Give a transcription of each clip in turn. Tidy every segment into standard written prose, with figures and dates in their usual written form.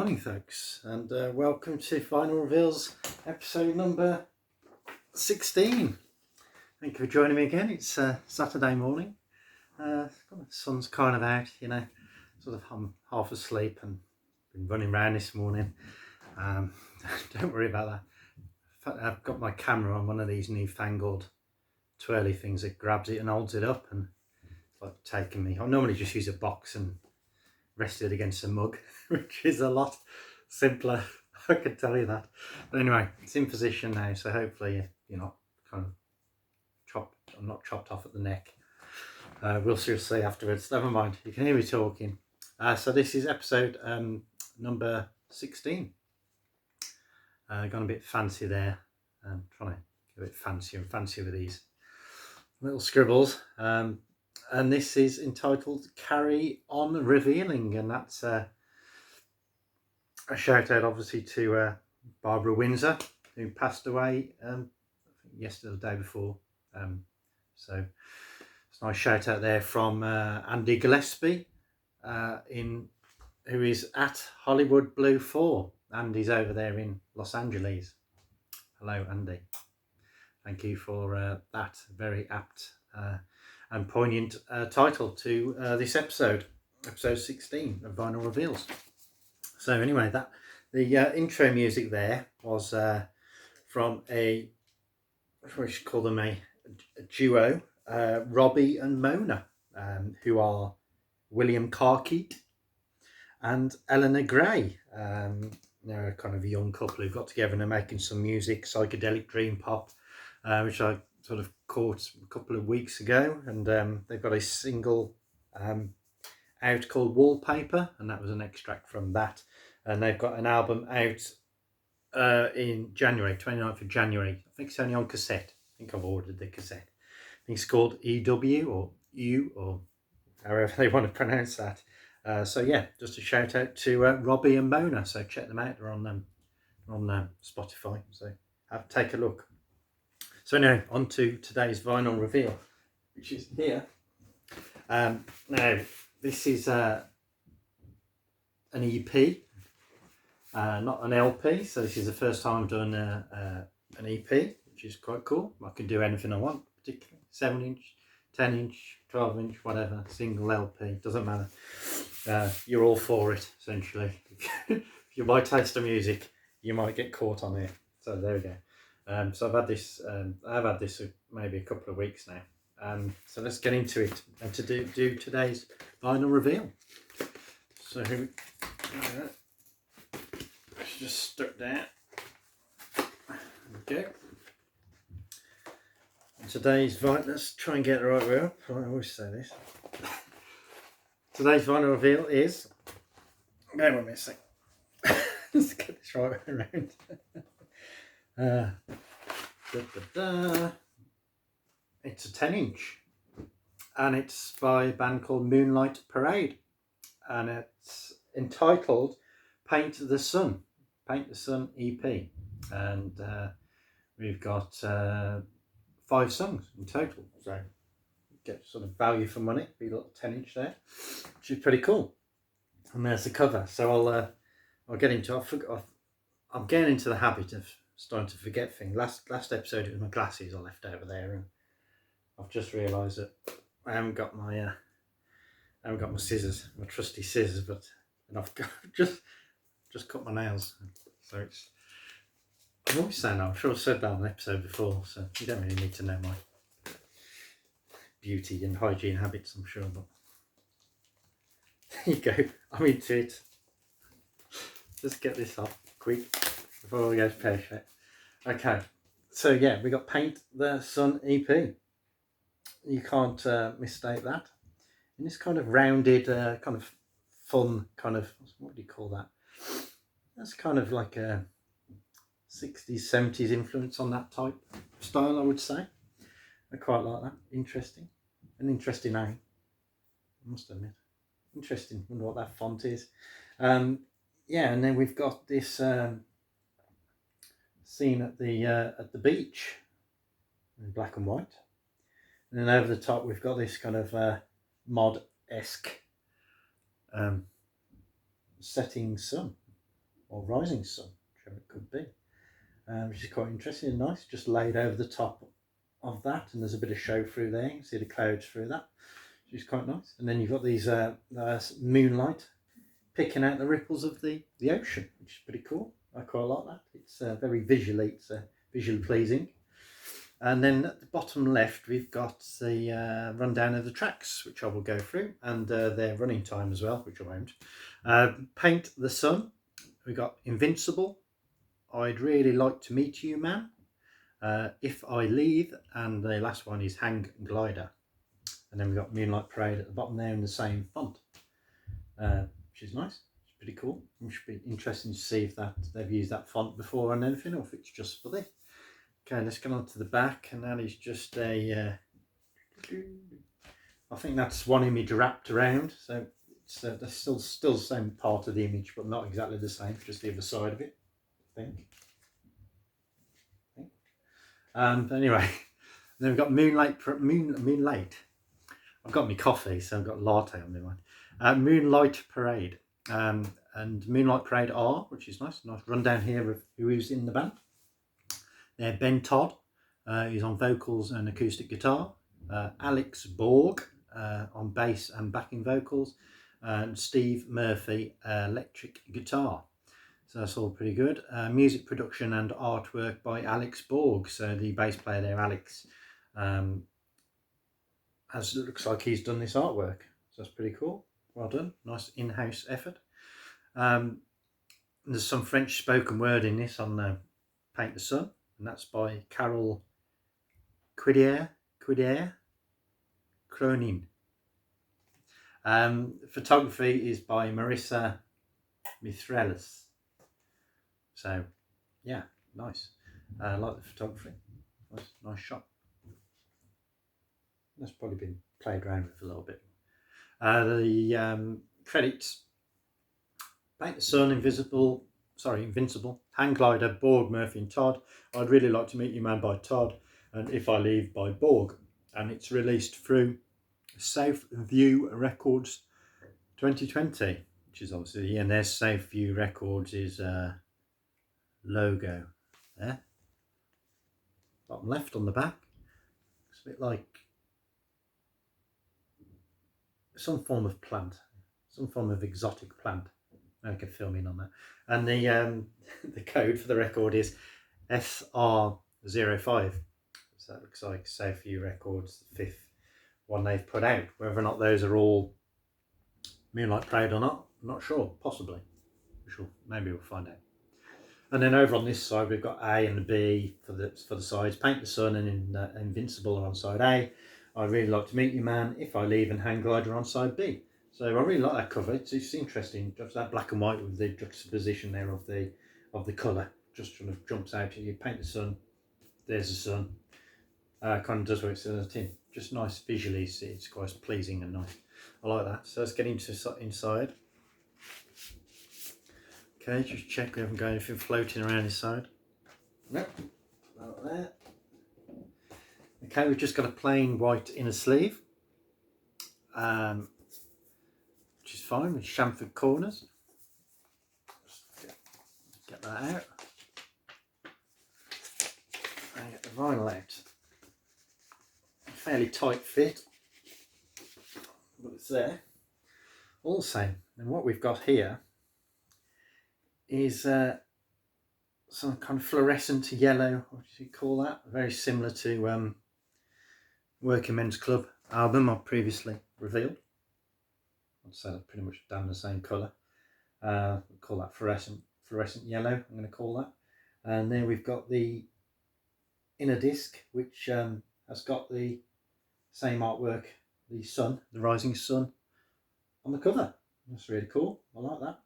morning, folks, and welcome to Final Reveals episode number 16. Thank you for joining me again. It's Saturday morning. The sun's kind of out, I'm half asleep and been running around this morning. Don't worry about that. In fact, I've got my camera on one of these newfangled twirly things that grabs it and holds it up, and it's like taking me. I normally just use a box and rest it against a mug, which is a lot simpler, I can tell you that. But anyway, it's in position now, so hopefully you're not kind of I'm not chopped off at the neck. We'll see afterwards. Never mind, you can hear me talking. So this is episode number 16. Gone a bit fancy there. Trying to get a bit fancier and fancier with these little scribbles. And this is entitled Carry On Revealing, and that's a shout out obviously to Barbara Windsor, who passed away I think yesterday or the day before. So it's a nice shout out there from Andy Gillespie, who is at Hollywood Blue 4. Andy's over there in Los Angeles. Hello, Andy. Thank you for that very apt and poignant title to this episode 16 of Vinyl Reveals. So anyway, the intro music there was from we should call them a duo, Robbie and Mona, who are William Carkeet and Eleanor Gray. They're a kind of a young couple who've got together and are making some music, psychedelic dream pop, which I sort of caught a couple of weeks ago, and they've got a single out called Wallpaper, and that was an extract from that. And they've got an album out in January, 29th of January. I think it's only on cassette. I think I've ordered the cassette. I think it's called EW or U, or however they want to pronounce that. So yeah, just a shout out to Robbie and Mona. So check them out. They're on Spotify. So take a look. So now on to today's vinyl reveal, which is here. Now this is an EP, not an LP. So this is the first time I've done an EP, which is quite cool. I can do anything I want, particularly 7-inch, 10-inch, 12-inch, whatever, single LP, doesn't matter. You're all for it, essentially. If you buy taste of music, you might get caught on it. So there we go. So I've had this maybe a couple of weeks now. So let's get into it and to do today's vinyl reveal. So let's just stuck there. There we go. And today's vinyl, let's try and get the right way up. I always say this. Today's vinyl reveal is, bear with me a sec. Let's get this right way around. It's a 10-inch, and it's by a band called Moonlight Parade, and it's entitled Paint the Sun EP, and we've got 5 songs in total, so get sort of value for money. Be a little 10-inch there, which is pretty cool. And there's the cover. So I'll get into. I'm getting into the habit of starting to forget things. Last episode it was my glasses I left over there, and I've just realised that I haven't got my scissors, my trusty scissors, but I've got, just cut my nails. So it's, I'm always saying that. I'm sure I've said that on an episode before, so you don't really need to know my beauty and hygiene habits, I'm sure, but there you go, I'm into it. Just get this off quick before we go pear-shaped. Okay, so yeah, we got Paint the Sun EP. You can't mistake that. In this kind of rounded, kind of fun, kind of, what do you call that? That's kind of like a 60s, 70s influence on that type of style, I would say. I quite like that. Interesting. An interesting name, I must admit. Interesting. Wonder what that font is. Yeah, and then we've got this scene at the beach in black and white. And then over the top we've got this kind of mod-esque setting sun. or rising sun, whichever it could be, which is quite interesting and nice, just laid over the top of that, and there's a bit of show through there. You can see the clouds through that, which is quite nice. And then you've got these moonlight picking out the ripples of the ocean, which is pretty cool. I quite like that. It's very visually pleasing. And then at the bottom left, we've got the rundown of the tracks, which I will go through, and their running time as well, which I won't. Paint the Sun. We've got Invincible, I'd Really Like to Meet You Man, If I Leave, and the last one is Hang Glider. And then we've got Moonlight Parade at the bottom there in the same font, which is nice. It's pretty cool. It should be interesting to see if they've used that font before and anything, or if it's just for this. Okay, let's get on to the back, and that is just a, I think that's one image wrapped around, so it's that's still the same part of the image, but not exactly the same, just the other side of it, I think. Anyway, then we've got Moonlight. I've got my coffee, so I've got latte on my mind. Moonlight Parade, and Moonlight Parade are, which is nice rundown here of who is in the band. They're Ben Todd, who's on vocals and acoustic guitar, Alex Borg on bass and backing vocals, and Steve Murphy, electric guitar. So that's all pretty good. Music production and artwork by Alex Borg. So the bass player there, Alex, looks like he's done this artwork. So that's pretty cool. Well done. Nice in-house effort. There's some French spoken word in this on Paint the Sun, and that's by Carol Quidier Cronin. Photography is by Marissa Mithrelis. So yeah, nice. I like the photography. Nice shot. That's probably been played around with a little bit. The credits: Paint the Sun, Invincible, Hang Glider, Borg, Murphy and Todd, I'd Really Like to Meet You Man by Todd, and If I Leave by Borg. And it's released through Safe View Records 2020, which is obviously, and there's Safe View Records is logo there, bottom left on the back. It's a bit like some form of plant, some form of exotic plant. I can film in on that. And the code for the record is SR05. So that looks like Safe View Records, the 5th one they've put out. Whether or not those are all Moonlight Parade or not, I'm not sure. Possibly. Maybe we'll find out. And then over on this side, we've got A and B for the sides. Paint the Sun and Invincible are on side A. I'd Really Like to Meet You Man, If I Leave and Hang Glider on side B. So I really like that cover. It's interesting. Just that black and white with the juxtaposition there of the colour. Just sort of jumps out. You paint the sun. There's the sun. Kind of does what it says on the tin. Just nice visually. It's quite pleasing and nice. I like that. So let's get into inside. Okay, just check we haven't got anything floating around inside. Nope, not there. Okay, we've just got a plain white inner sleeve, which is fine with chamfered corners. Just get that out and get the vinyl out. A fairly tight fit, but it's there. All the same. And what we've got here is some kind of fluorescent yellow, what do you call that? Very similar to Working Men's Club album I've previously revealed. I'd say they're pretty much down the same colour. We'll call that fluorescent yellow, I'm going to call that. And then we've got the inner disc, which has got the same artwork, the sun, the rising sun, on the cover. That's really cool. I like that.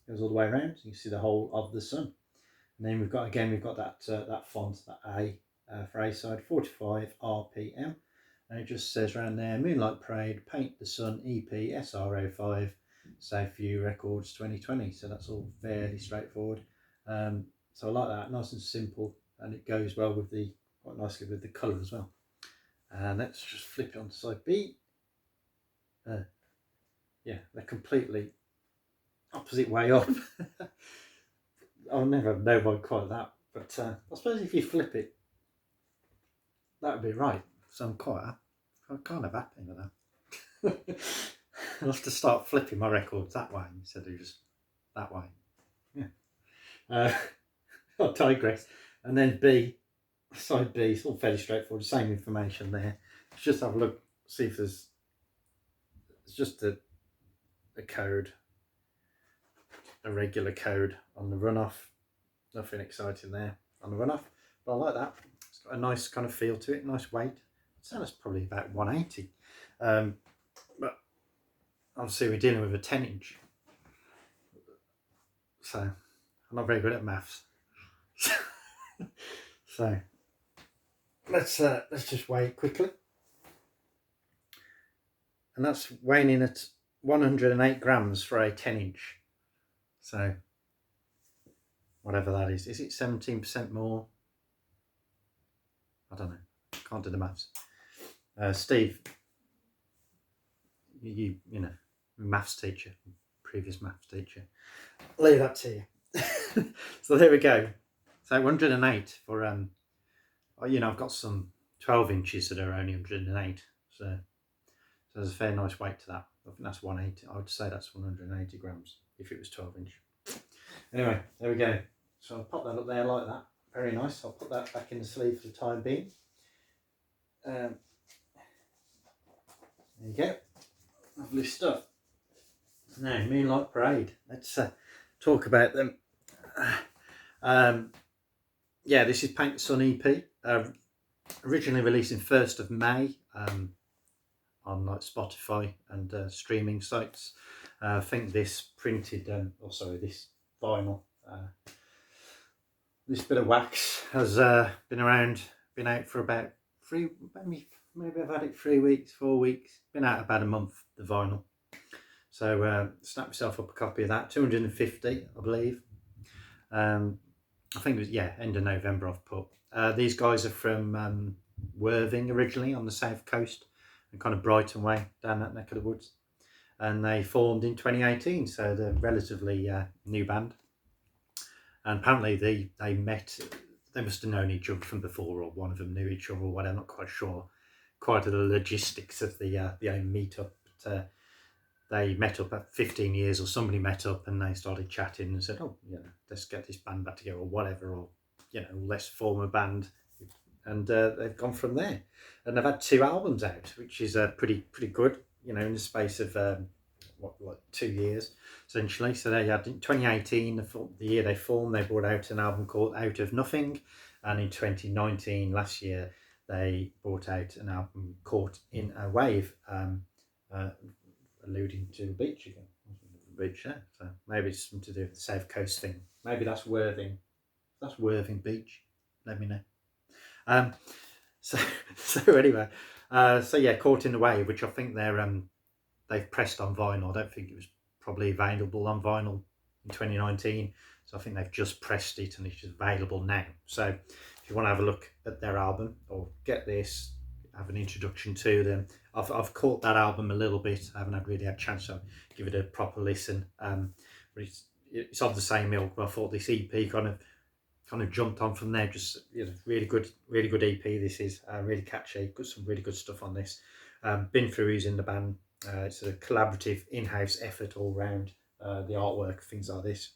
Goes all the way around, so you can see the whole of the sun. And then we've got that font, that A for A side, 45 RPM, and it just says around there, Moonlight Parade, Paint the Sun EP SR05, Safe View Records 2020. So that's all fairly straightforward. So I like that, nice and simple, and it goes well with quite nicely with the colour as well. And let's just flip it on to side B. Yeah, they're completely opposite way up. I'll never know by quite that, but I suppose if you flip it, that would be right. So I'm kind of happy with that. I'll have to start flipping my records that way instead of just that way. Yeah. I'll digress. And then B, side B, it's all fairly straightforward, same information there. Let's just have a look, see if it's just a code, a regular code on the runoff. Nothing exciting there on the runoff, but I like that. It's got a nice kind of feel to it, nice weight. I'd say that's probably about 180. But obviously we're dealing with a 10-inch. So I'm not very good at maths. So let's just weigh it quickly. And that's weighing in at 108 grams for a 10-inch. So whatever that is it 17% more? I don't know. Can't do the maths. Steve, you know, maths teacher, previous maths teacher. I'll leave that to you. So there we go. So 108 for you know, I've got some 12 inches that are only 108. So there's a fair nice weight to that. I think that's 180. I would say that's 180 grams if it was 12 inch. Anyway, there we go. So I'll pop that up there like that. Very nice. I'll put that back in the sleeve for the time being. There you go. Lovely stuff. Now, Moonlight Parade. Let's talk about them. Yeah, this is Paint the Sun EP. Originally released in 1st of May on like Spotify and streaming sites. I think this printed, this vinyl, this bit of wax has been out for about maybe I've had it 3 weeks, 4 weeks. Been out about a month, the vinyl. So snap myself up a copy of that, 250, I believe. I think it was, end of November I've put. These guys are from Worthing originally, on the south coast, and kind of Brighton way, down that neck of the woods. And they formed in 2018, so they're relatively new band. And apparently they met, they must have known each other from before, or one of them knew each other, or whatever. I'm not quite sure quite of the logistics of the meet-up. But they met up at 15 years, or somebody met up and they started chatting and said, oh, you know, let's get this band back together, or whatever, or, you know, let's form a band. And they've gone from there. And they've had 2 albums out, which is pretty good, you know, in the space of like 2 years essentially. So they had, in 2018, the year they formed, they brought out an album called Out of Nothing, and in 2019, last year, they brought out an album Caught in a Wave, alluding to the beach again. The beach there, so maybe it's something to do with the South Coast thing. Maybe that's Worthing. That's Worthing Beach. Let me know. So anyway, so yeah, Caught in the Wave, which I think they've pressed on vinyl. I don't think it was probably available on vinyl in 2019, so I think they've just pressed it and it's available now. So if you want to have a look at their album, or get this, have an introduction to them. I've caught that album a little bit. I haven't really had a chance to give it a proper listen. But it's of the same ilk. But I thought this EP kind of jumped on from there. Just, you know, really good EP. This is really catchy. Got some really good stuff on this. Been through who's in the band. It's a collaborative in-house effort all round. The artwork, things like this,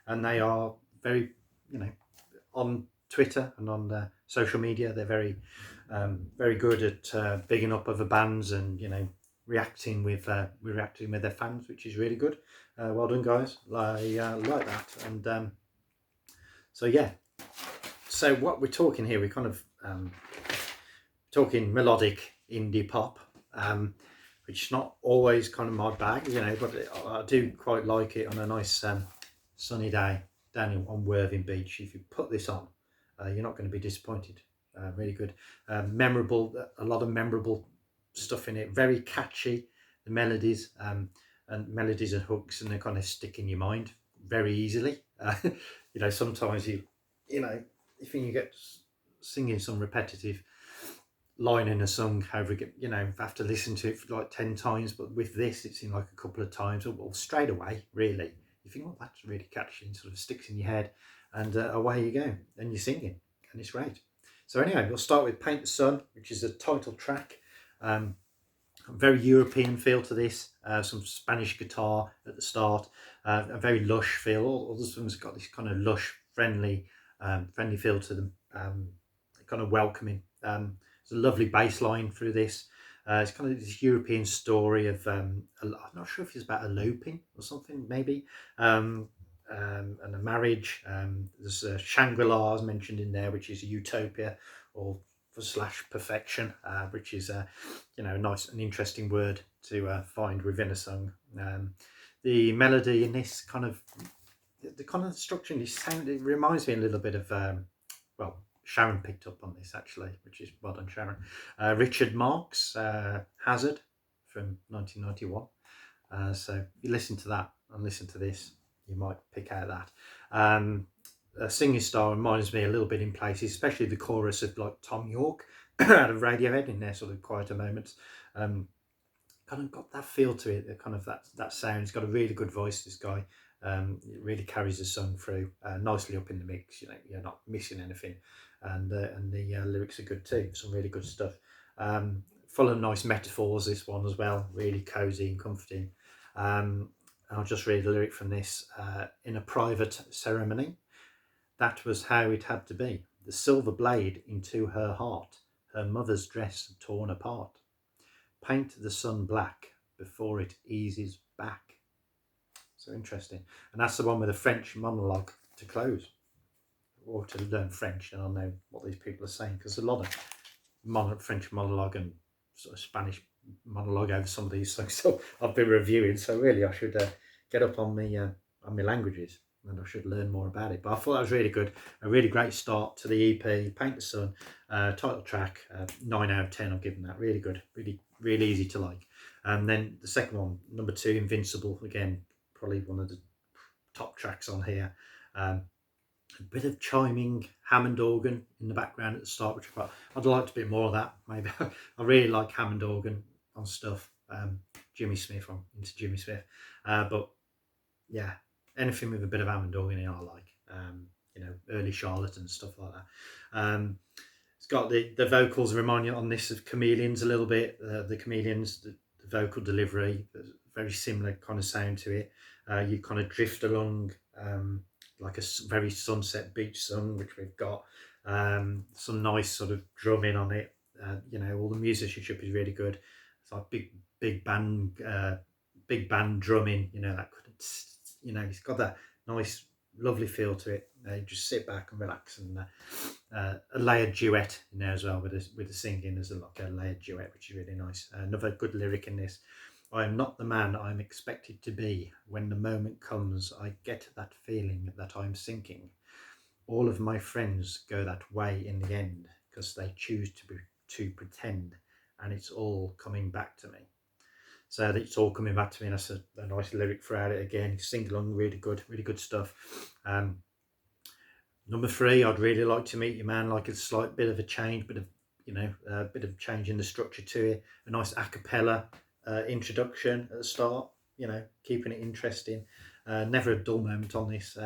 and they are very, you know, on Twitter and on social media. They're very good at bigging up other bands and, you know, reacting with their fans, which is really good. Well done, guys. I like that. And so yeah. So what we're talking here, we're kind of talking melodic indie pop, which is not always kind of my bag, you know, but I do quite like it on a nice sunny day down on Worthing Beach. If you put this on, you're not going to be disappointed. Really good. Memorable, a lot of memorable stuff in it. Very catchy, the melodies, and melodies and hooks, and they kind of stick in your mind very easily. You know, sometimes you know, if you get singing some repetitive line in a song over again, you know, have to listen to it for like 10 times, but with this it's in like a couple of times, or straight away really. you think, oh, that's really catchy, and sort of sticks in your head, and away you go, and you're singing, and it's great. So anyway, we'll start with Paint the Sun, which is the title track. Very European feel to this, some Spanish guitar at the start, a very lush feel. All the songs have got this kind of lush, friendly feel to them, kind of welcoming. There's a lovely bass line through this. It's kind of this European story of, I'm not sure if it's about eloping or something, maybe, and a marriage. There's Shangri-La as mentioned in there, which is a utopia or slash perfection, which is you know, a nice and interesting word to find within a song. The melody in this kind of, the kind of structure in this sound, it reminds me a little bit of well, Sharon picked up on this actually, which is well done, Sharon. Richard Marx, Hazard from 1991. So if you listen to that and listen to this, you might pick out that. Singing style reminds me a little bit in places, especially the chorus of like Tom York out of Radiohead in their sort of quieter moments. Kind of got that feel to it, kind of that sound. He's got a really good voice, this guy. It really carries the song through nicely up in the mix. You know, you're not missing anything, and the lyrics are good too. Some really good stuff. Full of nice metaphors. This one as well, really cozy and comforting. I'll just read a lyric from this. In a private ceremony, that was how it had to be. The silver blade into her heart, her mother's dress torn apart. Paint the sun black before it eases back. So interesting. And that's the one with a French monologue to close. Or to learn French, and I'll know what these people are saying, because a lot of French monologue and sort of Spanish monologue over some of these songs. So I've been reviewing. So really, I should get up on my languages, and I should learn more about it. But I thought that was really good. A really great start to the EP, Paint the Sun, title track, 9 out of 10. I've given that. Really good, really easy to like. And then the second one, number 2, Invincible. Again, probably one of the top tracks on here. A bit of chiming Hammond organ in the background at the start, which I'd liked a bit more of that. Maybe I really like Hammond organ on stuff. Jimmy Smith, I'm into Jimmy Smith, but yeah, anything with a bit of Hammond organ in, I like. You know, early Charlotte and stuff like that. It's got the vocals remind you on this of Chameleons a little bit. The Chameleons, the vocal delivery, very similar kind of sound to it. You kind of drift along. Like a very sunset beach song, which we've got. Some nice sort of drumming on it. You know, all the musicianship is really good. It's like big band drumming. You know, that you know, it's got that nice, lovely feel to it. You just sit back and relax, and a layered duet in there as well with the singing. There's like a layered duet, which is really nice. Another good lyric in this. I am not the man I'm expected to be. When the moment comes, I get that feeling that I'm sinking. All of my friends go that way in the end because they choose to pretend, and it's all coming back to me. So that it's all coming back to me. That's a nice lyric throughout it again. Sing along, really good stuff. Number 3, I'd really like to meet you, man. Like a slight bit of a change, a bit of change in the structure to it. A nice a cappella introduction at the start, you know, keeping it interesting. Never a dull moment on this.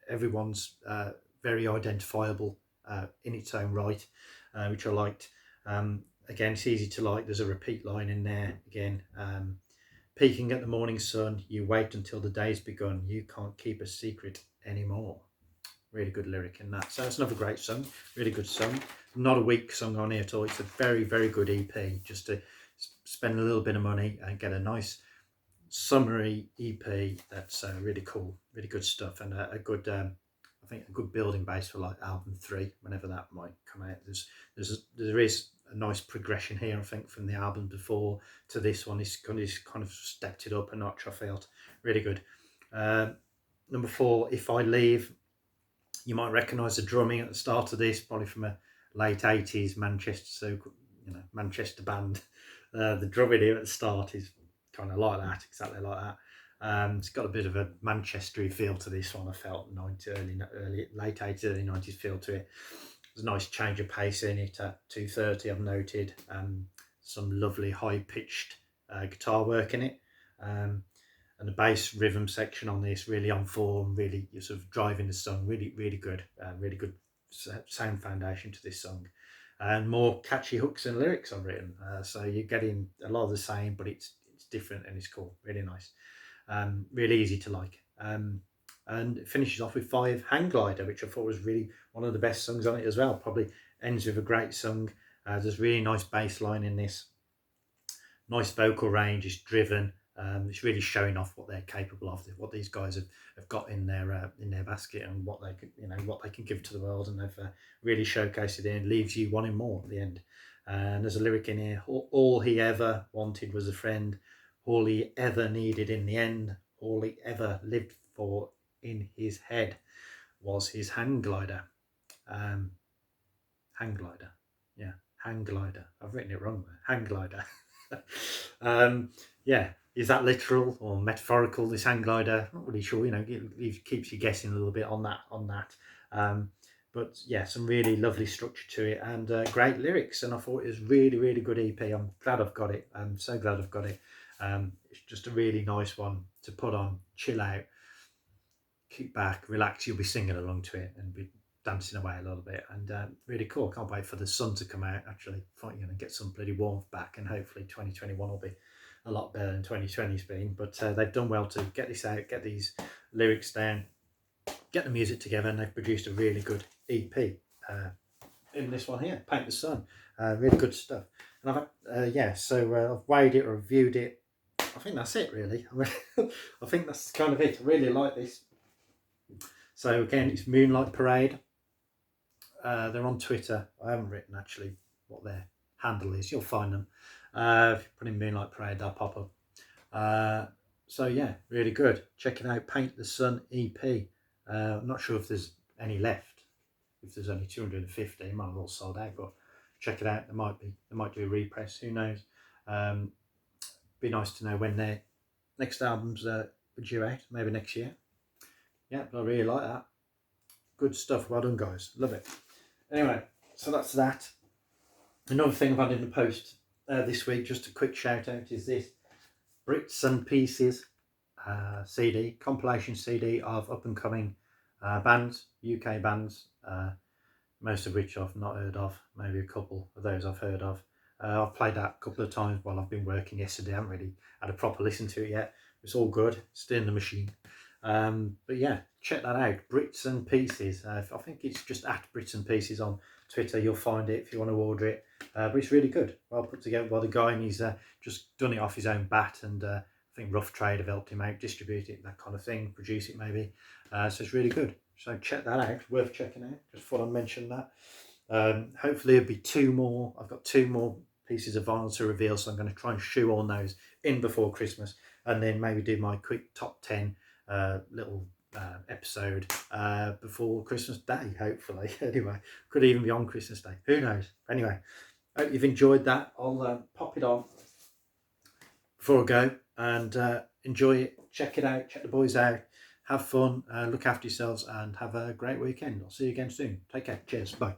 Everyone's very identifiable in its own right, which I liked. Again, it's easy to like. There's a repeat line in there again. Peeking at the morning sun, you wait until the day's begun. You can't keep a secret anymore. Really good lyric in that. So it's another great song, really good song. Not a weak song on here at all. It's a very good EP, just to spend a little bit of money and get a nice summery EP that's really cool, really good stuff, and a good I think a good building base for like album 3 whenever that might come out. There is a nice progression here, I think, from the album before to this one. It's kind of stepped it up a notch. I felt really good. Number 4, If I Leave. You might recognise the drumming at the start of this, probably from a late 80s Manchester band. The drumming here at the start is kind of like that, exactly like that. It's got a bit of a Manchestery feel to this one. I felt late 80s, early 90s feel to it. There's a nice change of pace in it at 2:30. I've noted some lovely high pitched guitar work in it. and the bass rhythm section on this really on form, really you're sort of driving the song, really really good sound foundation to this song, and more catchy hooks and lyrics are written. So you're getting a lot of the same, but it's different and it's cool, really nice, really easy to like. And it finishes off with 5 Hang Glider, which I thought was really one of the best songs on it as well. Probably ends with a great song. There's really nice bass line in this, nice vocal range, it's driven. It's really showing off what they're capable of, what these guys have got in their basket, and what they can, what they can give to the world, and they've really showcased it and leaves you wanting more at the end. And there's a lyric in here: all he ever wanted was a friend, all he ever needed in the end, all he ever lived for in his head was his hang glider. Hang glider, yeah, hang glider. I've written it wrong there. Hang glider. Yeah, is that literal or metaphorical, this hang glider? Not really sure. It keeps you guessing a little bit on that. But yeah, some really lovely structure to it, and great lyrics. And I thought it was really good EP. I'm glad I've got it. I'm so glad I've got it. It's just a really nice one to put on, chill out, kick back, relax. You'll be singing along to it and be dancing away a little bit, and really cool. Can't wait for the sun to come out. Actually, thought you're going to get some bloody warmth back, and hopefully 2021 will be a lot better than 2020's been. But they've done well to get this out, get these lyrics down, get the music together, and they've produced a really good EP in this one here, Paint the Sun. Really good stuff. And I've weighed it, reviewed it. I think that's it, really. I think that's kind of it. I really like this. So again, it's Moonlight Parade. They're on Twitter. I haven't written actually what their handle is. You'll find them. If you put in Moonlight Parade, they'll pop up. So yeah, really good. Check it out. Paint the Sun EP. I'm not sure if there's any left. If there's only 250, it might have all sold out. But check it out. They might do a repress. Who knows? Be nice to know when their next albums are due out. Maybe next year. Yeah, but I really like that. Good stuff. Well done, guys. Love it. Anyway, so that's that. Another thing I've had in the post this week, just a quick shout out, is this Brits and Pieces CD, compilation CD of up and coming bands, UK bands, most of which I've not heard of. Maybe a couple of those I've heard of. I've played that a couple of times while I've been working yesterday. I haven't really had a proper listen to it yet. It's all good. Still in the machine. But yeah, check that out. Brits and Pieces. I think it's just at Brits and Pieces on Twitter. You'll find it if you want to order it. But it's really good. Well put together by the guy, and he's just done it off his own bat. And I think Rough Trade have helped him out, distribute it, that kind of thing, produce it maybe. So it's really good. So check that out. Worth checking out. Just thought I'd mention that. Hopefully there'll be 2 more. I've got 2 more pieces of vinyl to reveal, so I'm going to try and shoehorn those in before Christmas, and then maybe do my quick top 10 little episode before Christmas Day, hopefully. Anyway, could even be on Christmas Day, who knows. Anyway, hope you've enjoyed that. I'll pop it on before I go, and enjoy it. Check it out, check the boys out, have fun, look after yourselves, and have a great weekend. I'll see you again soon. Take care. Cheers. Bye.